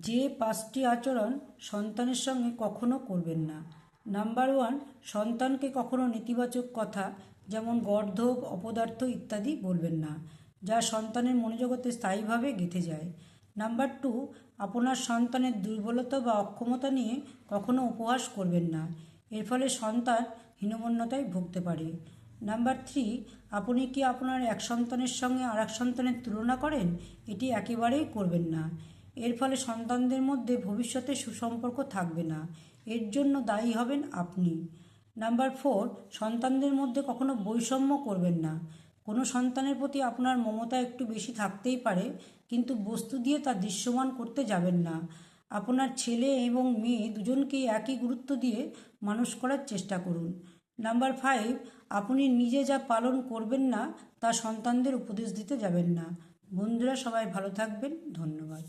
যে 5টি আচরণ সন্তানের সঙ্গে কখনো করবেন না। নাম্বার 1, সন্তানকে কখনো নেতিবাচক কথা যেমন গর্ধব, অপদার্থ ইত্যাদি বলবেন না, যা সন্তানের মনোজগতে স্থায়ীভাবে গেঁথে যায়। নাম্বার 2, আপনার সন্তানের দুর্বলতা বা অক্ষমতা নিয়ে কখনো উপহাস করবেন না, এর ফলে সন্তান হীনমন্যতায় ভুগতে পারে। নাম্বার 3, আপনি কি আপনার এক সন্তানের সঙ্গে আর এক সন্তানের তুলনা করেন? এটি একেবারেই করবেন না, এর ফলে সন্তানদের মধ্যে ভবিষ্যতে সুসম্পর্ক থাকবে না, এর জন্য দায়ী হবেন আপনি। নাম্বার 4, সন্তানদের মধ্যে কখনো বৈষম্য করবেন না। কোনো সন্তানের প্রতি আপনার মমতা একটু বেশি থাকতেই পারে, কিন্তু বস্তু দিয়ে তা দৃশ্যমান করতে যাবেন না। আপনার ছেলে এবং মেয়ে দুজনকেই একই গুরুত্ব দিয়ে মানুষ করার চেষ্টা করুন। নাম্বার 5, আপনি নিজে যা পালন করবেন না তা সন্তানদের উপদেশ দিতে যাবেন না। বন্ধুরা, সবাই ভালো থাকবেন। ধন্যবাদ।